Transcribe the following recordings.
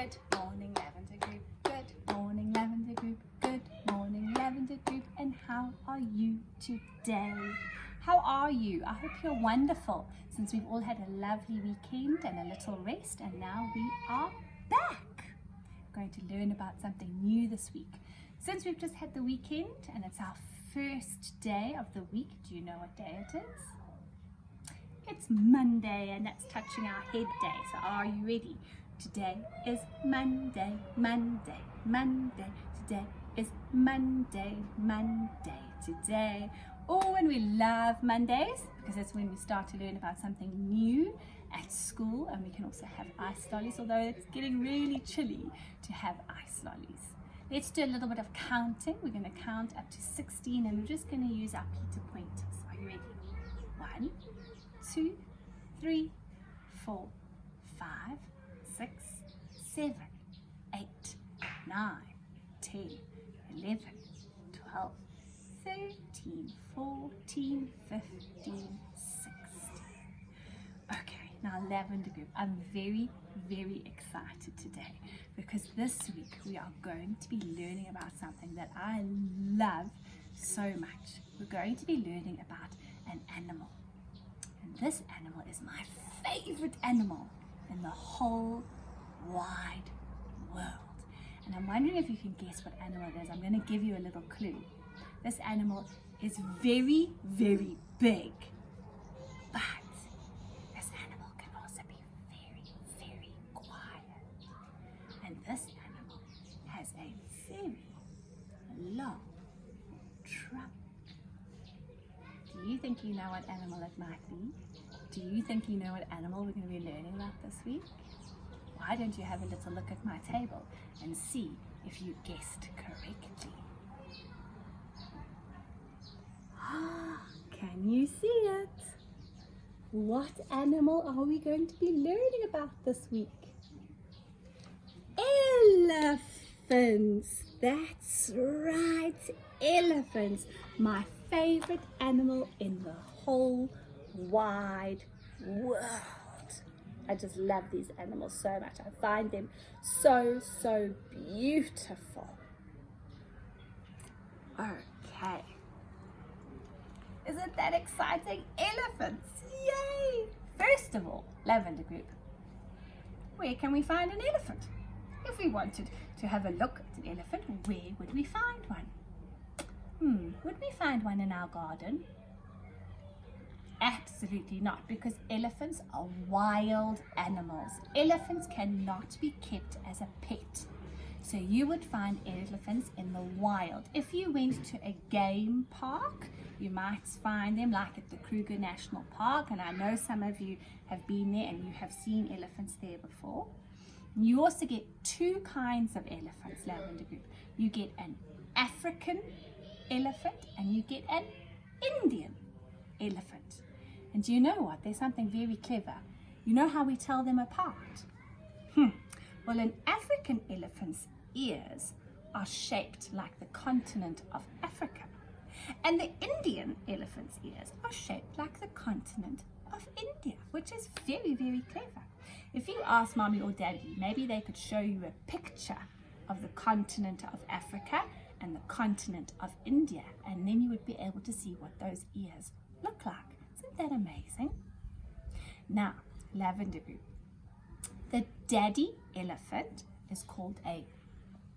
Good morning, Lavender Group. Good morning, Lavender Group. Good morning, Lavender Group. And how are you today? How are you? I hope you're wonderful, since we've all had a lovely weekend and a little rest, and now we are back. We're going to learn about something new this week. Since we've just had the weekend and it's our first day of the week, do you know what day it is? It's Monday, and that's touching our head day. So are you ready? Today is Monday, Monday, Monday. Today is Monday, Monday, today. Oh, and we love Mondays because it's when we start to learn about something new at school, and we can also have ice lollies, although it's getting really chilly to have ice lollies. Let's do a little bit of counting. We're going to count up to 16, and we're just going to use our Peter pointers. Are you ready? 1, 2, 3, 4, 5, 6, 7, 8, 9, 10, 11, 12, 13, 14, 15, 16. Okay, now Lavender Group, I'm very, very excited today because this week we are going to be learning about something that I love so much. We're going to be learning about an animal. And this animal is my favorite animal in the whole wide world. And I'm wondering if you can guess what animal it is. I'm going to give you a little clue. This animal is very, very big. But this animal can also be very, very quiet. And this animal has a very long trunk. Do you think you know what animal it might be? Do you think you know what animal we're going to be learning about this week? Why don't you have a little look at my table and see if you guessed correctly? Can you see it? What animal are we going to be learning about this week? Elephants! That's right, elephants! My favorite animal in the whole wide world. I just love these animals so much. I find them so, so beautiful. Okay. Isn't that exciting? Elephants! Yay! First of all, Lavender Group, where can we find an elephant? If we wanted to have a look at an elephant, where would we find one? Would we find one in our garden? Absolutely not, because elephants are wild animals. Elephants cannot be kept as a pet. So you would find elephants in the wild. If you went to a game park, you might find them like at the Kruger National Park, and I know some of you have been there and you have seen elephants there before. You also get two kinds of elephants, Lavender Group. You get an African elephant and you get an Indian elephant. And do you know what? There's something very clever. You know how we tell them apart? Well, an African elephant's ears are shaped like the continent of Africa. And the Indian elephant's ears are shaped like the continent of India, which is very, very clever. If you ask mommy or daddy, maybe they could show you a picture of the continent of Africa and the continent of India, and then you would be able to see what those ears look like. Isn't that amazing? Now, Lavender Group, the daddy elephant is called a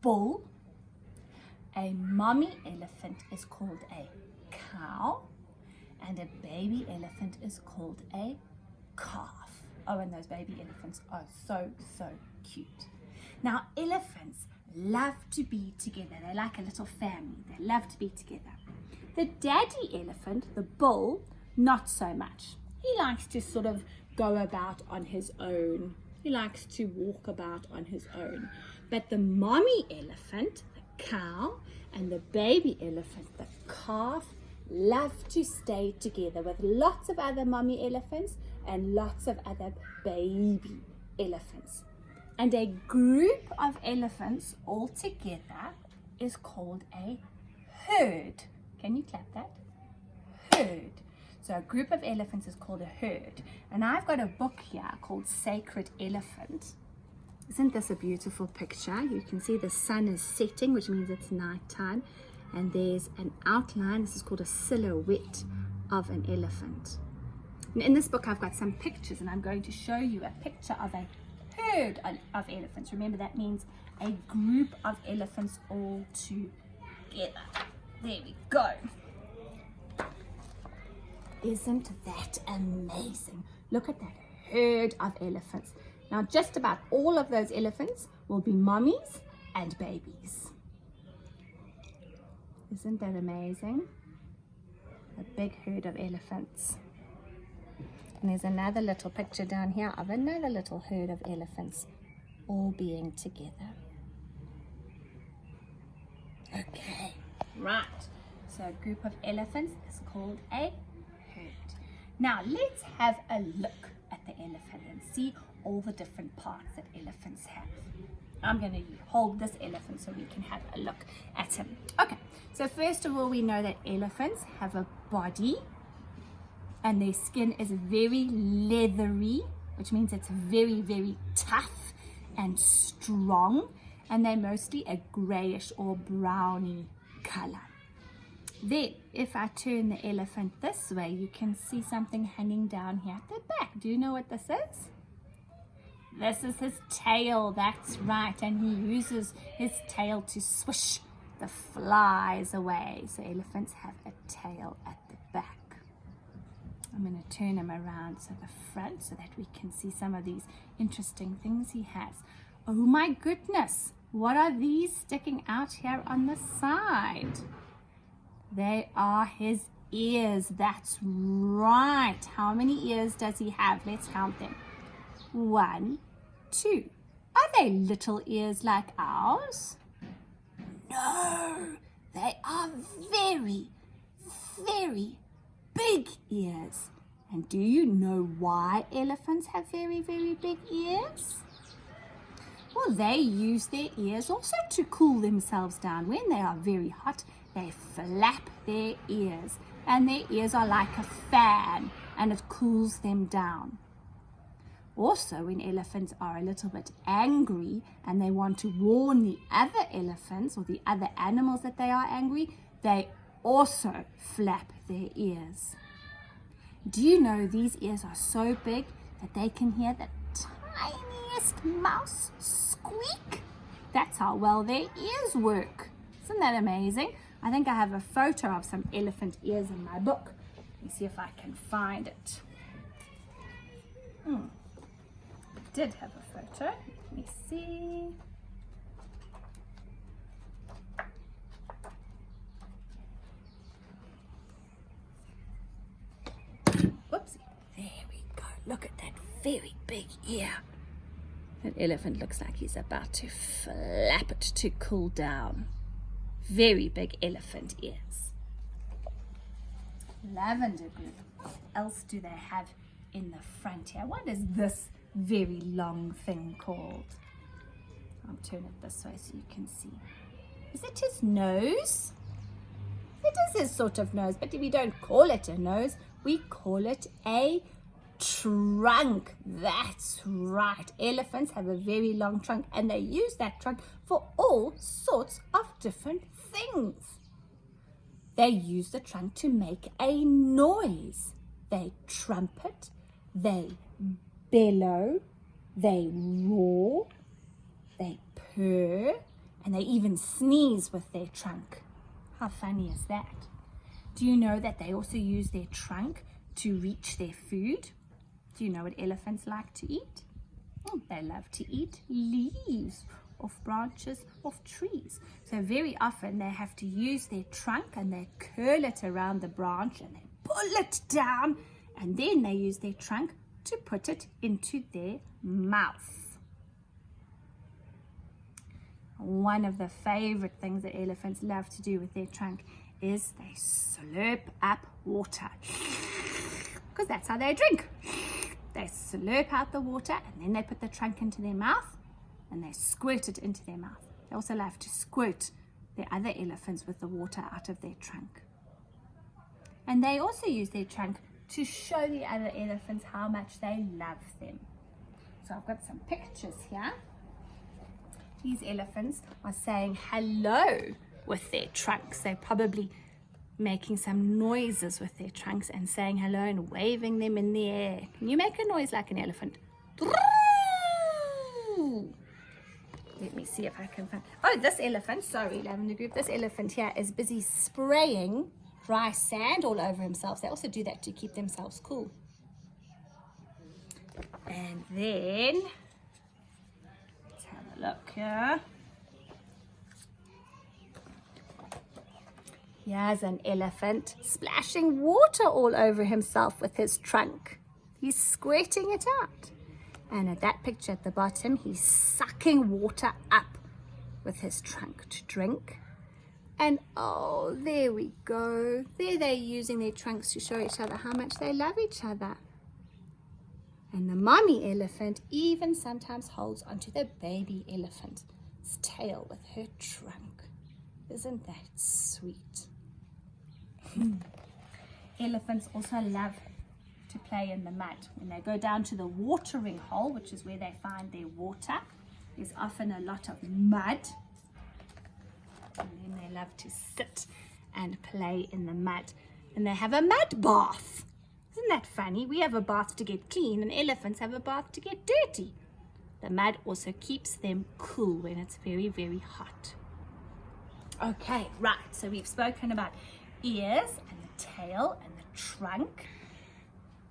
bull. A mommy elephant is called a cow, and a baby elephant is called a calf. Oh, and those baby elephants are so, so cute. Now, elephants love to be together. They're like a little family. They love to be together. The daddy elephant, the bull, not so much. He likes to sort of go about on his own. He likes to walk about on his own. But the mommy elephant, the cow, and the baby elephant, the calf, love to stay together with lots of other mommy elephants and lots of other baby elephants. And a group of elephants all together is called a herd. Can you clap that? Herd. So a group of elephants is called a herd. And I've got a book here called Sacred Elephant. Isn't this a beautiful picture? You can see the sun is setting, which means it's nighttime, and there's an outline. This is called a silhouette of an elephant. And in this book I've got some pictures, and I'm going to show you a picture of a herd of elephants. Remember, that means a group of elephants all together. There we go. Isn't that amazing? Look at that herd of elephants. Now, just about all of those elephants will be mommies and babies. Isn't that amazing? A big herd of elephants. And there's another little picture down here of another little herd of elephants all being together. Okay, right. So a group of elephants is called a herd. Now let's have a look at the elephant and see all the different parts that elephants have. I'm going to hold this elephant so we can have a look at him. Okay, so first of all, we know that elephants have a body, and their skin is very leathery, which means it's very, very tough and strong, and they're mostly a grayish or browny color. Then, if I turn the elephant this way, you can see something hanging down here at the back. Do you know what this is? This is his tail, that's right, and he uses his tail to swish the flies away. So elephants have a tail at the back. I'm going to turn him around to the front so that we can see some of these interesting things he has. Oh my goodness, what are these sticking out here on the side? They are his ears, that's right. How many ears does he have? Let's count them. 1, 2. Are they little ears like ours? No, they are very, very big ears. And do you know why elephants have very, very big ears? Well, they use their ears also to cool themselves down. When they are very hot, they flap their ears, and their ears are like a fan, and it cools them down. Also, when elephants are a little bit angry and they want to warn the other elephants or the other animals that they are angry, they also flap their ears. Do you know these ears are so big that they can hear the tiniest mouse squeak? That's how well their ears work. Isn't that amazing? I think I have a photo of some elephant ears in my book. Let me see if I can find it. I did have a photo. Let me see. Whoopsie. There we go. Look at that very big ear. That elephant looks like he's about to flap it to cool down. Very big elephant ears. Lavender group. What else do they have in the front here? What is this very long thing called? I'll turn it this way so you can see. Is it his nose? It is his sort of nose, but we don't call it a nose. We call it a trunk. That's right. Elephants have a very long trunk, and they use that trunk for all sorts of different things. They use the trunk to make a noise. They trumpet, they bellow, they roar, they purr, and they even sneeze with their trunk. How funny is that? Do you know that they also use their trunk to reach their food? Do you know what elephants like to eat? They love to eat leaves off branches of trees. So very often they have to use their trunk and they curl it around the branch and they pull it down, and then they use their trunk to put it into their mouth. One of the favorite things that elephants love to do with their trunk is they slurp up water, because that's how they drink. They slurp out the water and then they put the trunk into their mouth and they squirt it into their mouth. They also love to squirt the other elephants with the water out of their trunk. And they also use their trunk to show the other elephants how much they love them. So I've got some pictures here. these elephants are saying hello with their trunks. They're probably making some noises with their trunks and saying hello and waving them in the air. Can you make a noise like an elephant? Let me see if I can find. Oh, this elephant, sorry, Lavender Group, this elephant here is busy spraying dry sand all over himself. They also do that to keep themselves cool. And then, let's have a look here. Here's an elephant splashing water all over himself with his trunk. He's squirting it out. And at that picture at the bottom, he's sucking water up with his trunk to drink. And oh, there we go. There they're using their trunks to show each other how much they love each other. And the mommy elephant even sometimes holds onto the baby elephant's tail with her trunk. Isn't that sweet? Elephants also love to play in the mud. When they go down to the watering hole, which is where they find their water, there's often a lot of mud. And then they love to sit and play in the mud. And they have a mud bath. Isn't that funny? We have a bath to get clean and elephants have a bath to get dirty. The mud also keeps them cool when it's very, very hot. Okay, right. So we've spoken about ears and the tail and the trunk.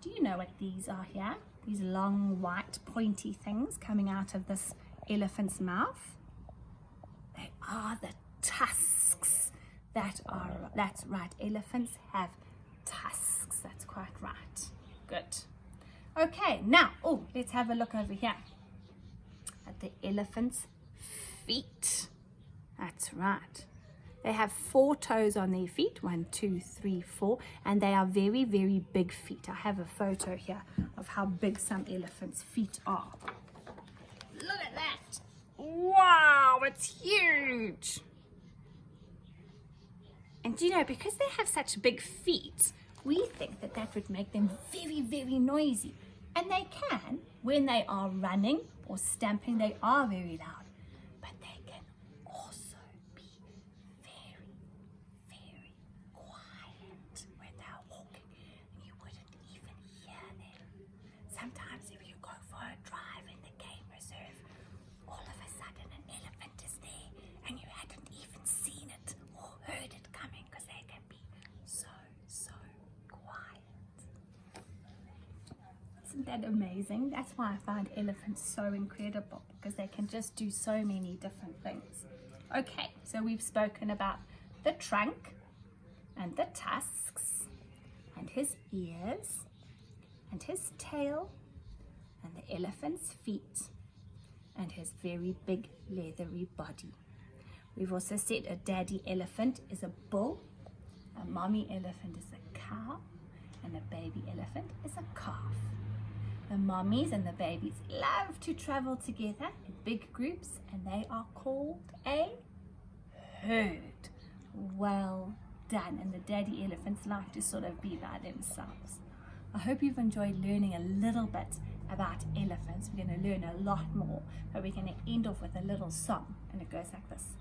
Do you know what these are here? These long, white, pointy things coming out of this elephant's mouth. They are the tusks. That's right. Elephants have tusks. That's quite right. Good. Okay, now, let's have a look over here at the elephant's feet. That's right. They have 4 toes on their feet, 1, 2, 3, 4, and they are very, very big feet. I have a photo here of how big some elephants' feet are. Look at that. Wow, it's huge. And you know, because they have such big feet, we think that that would make them very, very noisy. And they can. When they are running or stamping, they are very loud. But they can also be very, very quiet when they're walking. And you wouldn't even hear them. Sometimes if you go for a drive in the game reserve, all of a sudden an elephant is there and you hadn't even seen it or heard it coming because they can be so, so quiet. Isn't that amazing? That's why I find elephants so incredible, because they can just do so many different things. Okay, so we've spoken about the trunk and the tusks and his ears and his tail and the elephant's feet and his very big leathery body. We've also said a daddy elephant is a bull, a mommy elephant is a cow, and a baby elephant is a calf. The mommies and the babies love to travel together in big groups, and they are called a herd. Well done. And the daddy elephants like to sort of be by themselves. I hope you've enjoyed learning a little bit about elephants. We're going to learn a lot more, but we're going to end off with a little song, and it goes like this.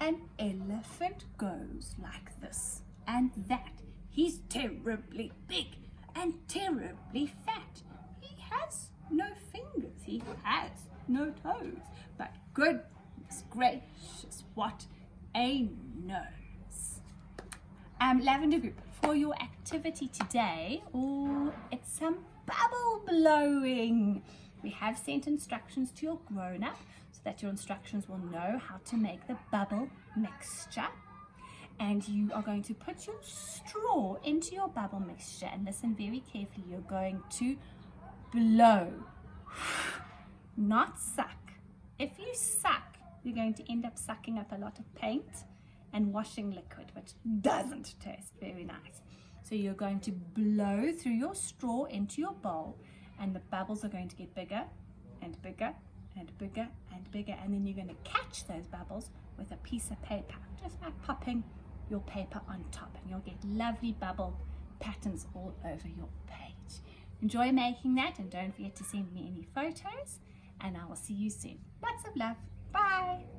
An elephant goes like this and that. He's terribly big and terribly fat. He has no fingers, he has no toes, but goodness gracious, what a nose. Lavender Group, for your activity today, it's some bubble blowing. We have sent instructions to your grown-up so that your instructions will know how to make the bubble mixture. And you are going to put your straw into your bubble mixture, and listen very carefully. You're going to blow, not suck. If you suck, you're going to end up sucking up a lot of paint and washing liquid, which doesn't taste very nice. So you're going to blow through your straw into your bowl, and the bubbles are going to get bigger and bigger and bigger and bigger, and then you're going to catch those bubbles with a piece of paper, just by popping your paper on top, and you'll get lovely bubble patterns all over your page. Enjoy making that, and don't forget to send me any photos, and I will see you soon. Lots of love. Bye.